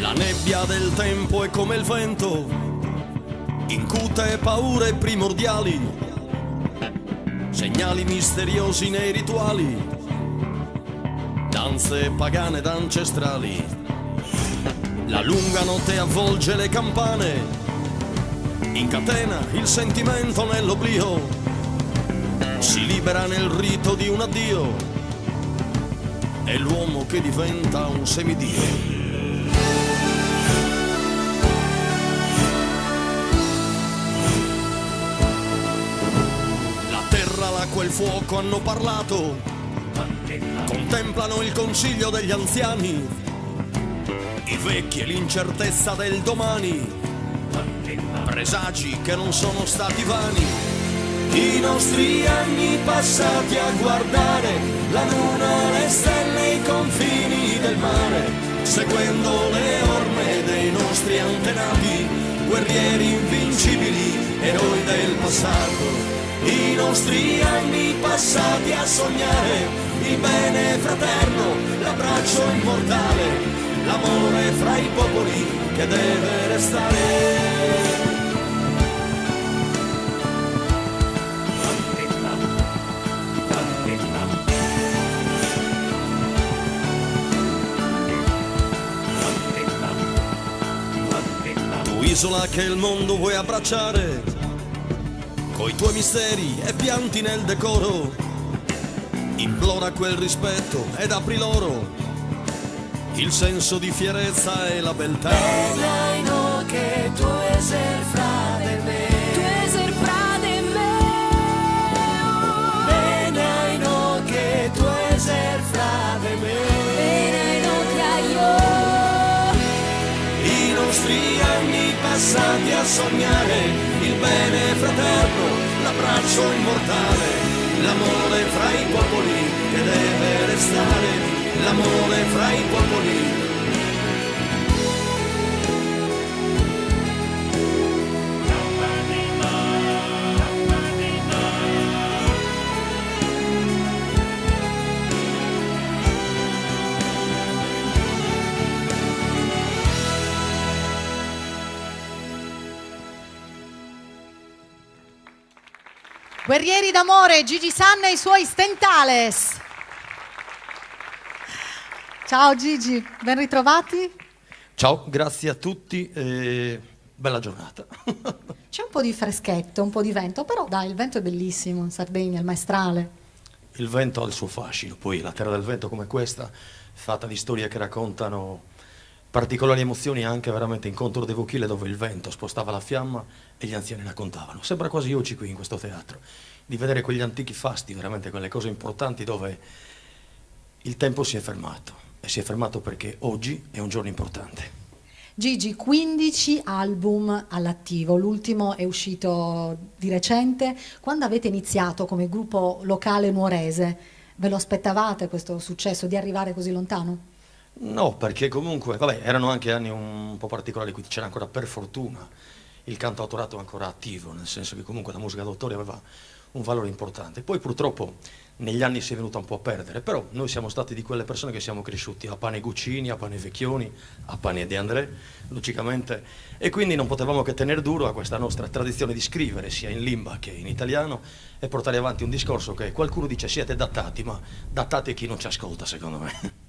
La nebbia del tempo è come il vento, incute paure primordiali, segnali misteriosi nei rituali, danze pagane ed ancestrali. La lunga notte avvolge le campane, incatena il sentimento nell'oblio, si libera nel rito di un addio, è l'uomo che diventa un semidio. L'acqua e il fuoco hanno parlato, contemplano il consiglio degli anziani, i vecchi e l'incertezza del domani, presagi che non sono stati vani. I nostri anni passati a guardare la luna, le stelle, i confini del mare, seguendo le orme dei nostri antenati, guerrieri invincibili, eroi del passato. I nostri anni passati a sognare il bene fraterno, l'abbraccio immortale, l'amore fra i popoli che deve restare. Tu isola che il mondo vuoi abbracciare, coi tuoi misteri e pianti nel decoro, implora quel rispetto ed apri loro il senso di fierezza e la beltà. Vedrai no che tu eser fra de me, tu eser fra de me. Vedrai no che tu eser fra de me, vedrai no che io. I nostri anni passati a sognare il bene fraterno, l'abbraccio immortale, l'amore fra i popoli che deve restare, l'amore fra i popoli. Guerrieri d'amore, Gigi Sanna e i suoi Stentales. Ciao Gigi, ben ritrovati. Ciao, grazie a tutti e bella giornata. C'è un po' di freschetto, un po' di vento, però dai, il vento è bellissimo in Sardegna, il maestrale. Il vento ha il suo fascino, poi la terra del vento come questa, fatta di storie che raccontano particolari emozioni, anche veramente incontro di Vochile dove il vento spostava la fiamma e gli anziani la contavano. Sembra quasi oggi qui in questo teatro, di vedere quegli antichi fasti, veramente quelle cose importanti dove il tempo si è fermato, e si è fermato perché oggi è un giorno importante. Gigi, 15 album all'attivo, l'ultimo è uscito di recente. Quando avete iniziato come gruppo locale nuorese, ve lo aspettavate questo successo, di arrivare così lontano? No, perché comunque, vabbè, erano anche anni un po' particolari, quindi c'era ancora, per fortuna, il cantautorato ancora attivo, nel senso che comunque la musica d'autore aveva un valore importante. Poi purtroppo negli anni si è venuta un po' a perdere, però noi siamo stati di quelle persone che siamo cresciuti a pane Guccini, a pane Vecchioni, a pane De André, logicamente, e quindi non potevamo che tenere duro a questa nostra tradizione di scrivere sia in limba che in italiano e portare avanti un discorso che qualcuno dice siete datati, ma datati chi non ci ascolta, secondo me.